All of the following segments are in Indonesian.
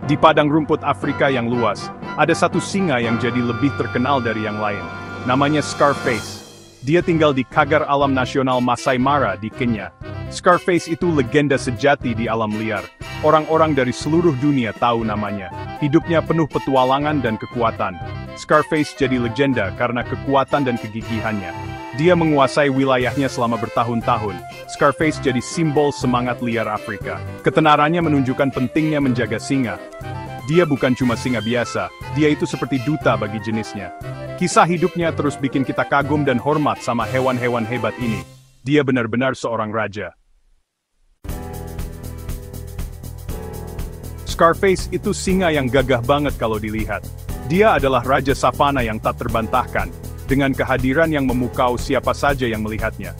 Di padang rumput Afrika yang luas, ada satu singa yang jadi lebih terkenal dari yang lain. Namanya Scarface. Dia tinggal di Cagar Alam Nasional Masai Mara di Kenya. Scarface itu legenda sejati di alam liar. Orang-orang dari seluruh dunia tahu namanya. Hidupnya penuh petualangan dan kekuatan. Scarface jadi legenda karena kekuatan dan kegigihannya. Dia menguasai wilayahnya selama bertahun-tahun. Scarface jadi simbol semangat liar Afrika. Ketenarannya menunjukkan pentingnya menjaga singa. Dia bukan cuma singa biasa, dia itu seperti duta bagi jenisnya. Kisah hidupnya terus bikin kita kagum dan hormat sama hewan-hewan hebat ini. Dia benar-benar seorang raja. Scarface itu singa yang gagah banget kalau dilihat. Dia adalah raja savana yang tak terbantahkan, dengan kehadiran yang memukau siapa saja yang melihatnya.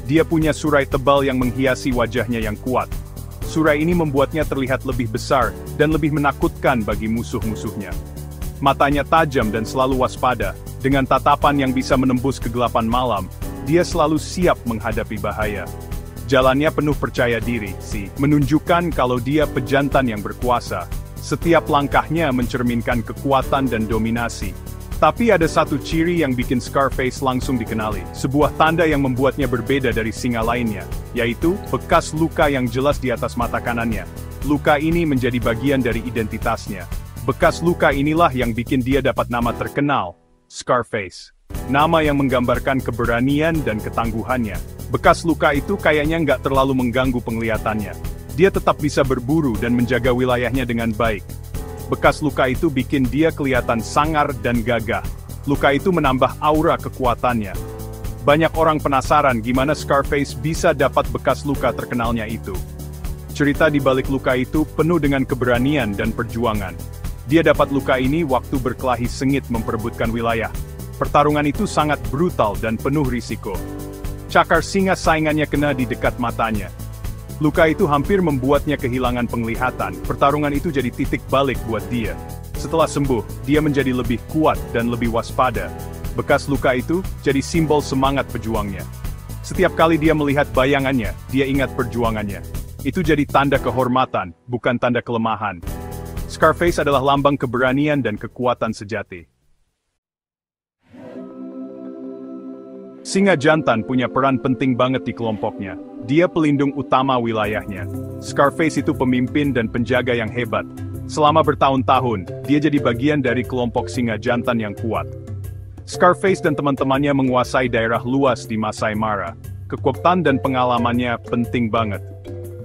Dia punya surai tebal yang menghiasi wajahnya yang kuat. Surai ini membuatnya terlihat lebih besar dan lebih menakutkan bagi musuh-musuhnya. Matanya tajam dan selalu waspada, dengan tatapan yang bisa menembus kegelapan malam. Dia selalu siap menghadapi bahaya. Jalannya penuh percaya diri, menunjukkan kalau dia pejantan yang berkuasa. Setiap langkahnya mencerminkan kekuatan dan dominasi. Tapi ada satu ciri yang bikin Scarface langsung dikenali, sebuah tanda yang membuatnya berbeda dari singa lainnya, yaitu bekas luka yang jelas di atas mata kanannya. Luka ini menjadi bagian dari identitasnya. Bekas luka inilah yang bikin dia dapat nama terkenal, Scarface. Nama yang menggambarkan keberanian dan ketangguhannya. Bekas luka itu kayaknya nggak terlalu mengganggu penglihatannya. Dia tetap bisa berburu dan menjaga wilayahnya dengan baik. Bekas luka itu bikin dia kelihatan sangar dan gagah. Luka itu menambah aura kekuatannya. Banyak orang penasaran gimana Scarface bisa dapat bekas luka terkenalnya itu. Cerita di balik luka itu penuh dengan keberanian dan perjuangan. Dia dapat luka ini waktu berkelahi sengit memperebutkan wilayah. Pertarungan itu sangat brutal dan penuh risiko. Cakar singa saingannya kena di dekat matanya. Luka itu hampir membuatnya kehilangan penglihatan. Pertarungan itu jadi titik balik buat dia. Setelah sembuh, dia menjadi lebih kuat dan lebih waspada. Bekas luka itu jadi simbol semangat pejuangnya. Setiap kali dia melihat bayangannya, dia ingat perjuangannya. Itu jadi tanda kehormatan, bukan tanda kelemahan. Scarface adalah lambang keberanian dan kekuatan sejati. Singa jantan punya peran penting banget di kelompoknya. Dia pelindung utama wilayahnya. Scarface itu pemimpin dan penjaga yang hebat. Selama bertahun-tahun, dia jadi bagian dari kelompok singa jantan yang kuat. Scarface dan teman-temannya menguasai daerah luas di Masai Mara. Kekuatan dan pengalamannya penting banget.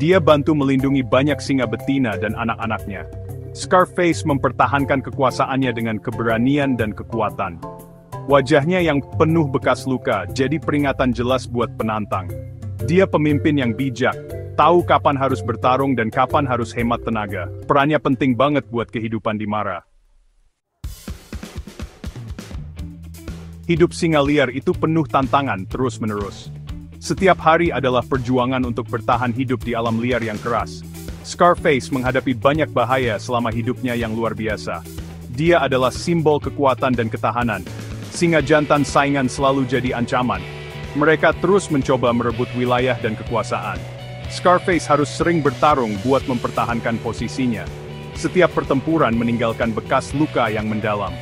Dia bantu melindungi banyak singa betina dan anak-anaknya. Scarface mempertahankan kekuasaannya dengan keberanian dan kekuatan. Wajahnya yang penuh bekas luka jadi peringatan jelas buat penantang. Dia pemimpin yang bijak, tahu kapan harus bertarung dan kapan harus hemat tenaga. Perannya penting banget buat kehidupan di Mara. Hidup singa liar itu penuh tantangan terus-menerus. Setiap hari adalah perjuangan untuk bertahan hidup di alam liar yang keras. Scarface menghadapi banyak bahaya selama hidupnya yang luar biasa. Dia adalah simbol kekuatan dan ketahanan. Singa jantan saingan selalu jadi ancaman. Mereka terus mencoba merebut wilayah dan kekuasaan. Scarface harus sering bertarung buat mempertahankan posisinya. Setiap pertempuran meninggalkan bekas luka yang mendalam.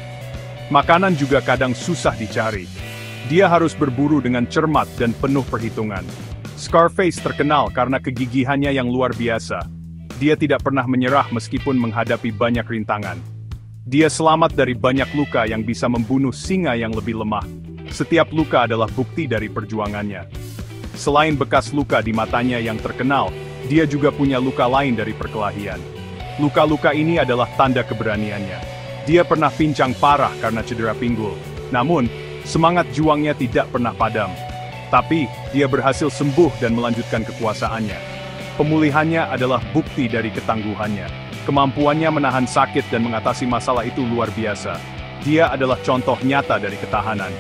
Makanan juga kadang susah dicari. Dia harus berburu dengan cermat dan penuh perhitungan. Scarface terkenal karena kegigihannya yang luar biasa. Dia tidak pernah menyerah meskipun menghadapi banyak rintangan. Dia selamat dari banyak luka yang bisa membunuh singa yang lebih lemah. Setiap luka adalah bukti dari perjuangannya. Selain bekas luka di matanya yang terkenal, dia juga punya luka lain dari perkelahian. Luka-luka ini adalah tanda keberaniannya. Dia pernah pincang parah karena cedera pinggul. Namun, semangat juangnya tidak pernah padam. Tapi, dia berhasil sembuh dan melanjutkan kekuasaannya. Pemulihannya adalah bukti dari ketangguhannya. Kemampuannya menahan sakit dan mengatasi masalah itu luar biasa. Dia adalah contoh nyata dari ketahanan.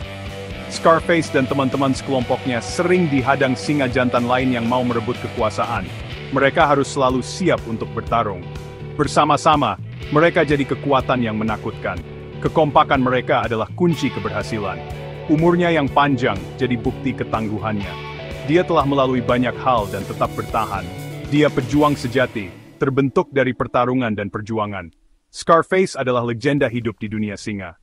Scarface dan teman-teman sekelompoknya sering dihadang singa jantan lain yang mau merebut kekuasaan. Mereka harus selalu siap untuk bertarung. Bersama-sama, mereka jadi kekuatan yang menakutkan. Kekompakan mereka adalah kunci keberhasilan. Umurnya yang panjang jadi bukti ketangguhannya. Dia telah melalui banyak hal dan tetap bertahan. Dia pejuang sejati. terbentuk dari pertarungan dan perjuangan. Scarface adalah legenda hidup di dunia singa.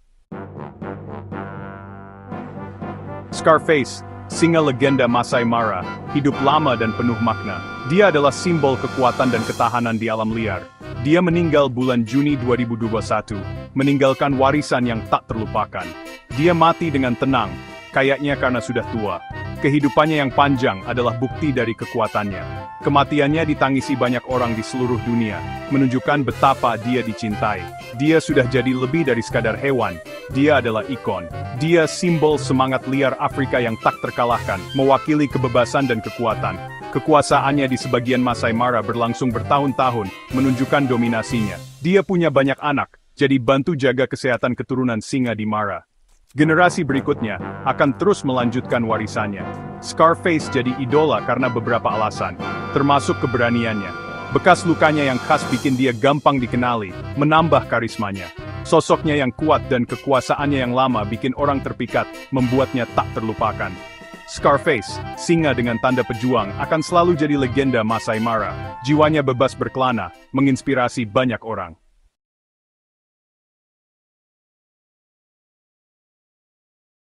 Scarface, singa legenda Masai Mara, hidup lama dan penuh makna. Dia adalah simbol kekuatan dan ketahanan di alam liar. Dia meninggal bulan Juni 2021, meninggalkan warisan yang tak terlupakan. Dia mati dengan tenang, kayaknya karena sudah tua. Kehidupannya yang panjang adalah bukti dari kekuatannya. Kematiannya ditangisi banyak orang di seluruh dunia, menunjukkan betapa dia dicintai. Dia sudah jadi lebih dari sekadar hewan. Dia adalah ikon. Dia simbol semangat liar Afrika yang tak terkalahkan, mewakili kebebasan dan kekuatan. Kekuasaannya di sebagian Masai Mara berlangsung bertahun-tahun, menunjukkan dominasinya. Dia punya banyak anak, jadi bantu jaga kesehatan keturunan singa di Mara. Generasi berikutnya akan terus melanjutkan warisannya. Scarface jadi idola karena beberapa alasan, termasuk keberaniannya. Bekas lukanya yang khas bikin dia gampang dikenali, menambah karismanya. Sosoknya yang kuat dan kekuasaannya yang lama bikin orang terpikat, membuatnya tak terlupakan. Scarface, singa dengan tanda pejuang, akan selalu jadi legenda Masai Mara. Jiwanya bebas berkelana, menginspirasi banyak orang.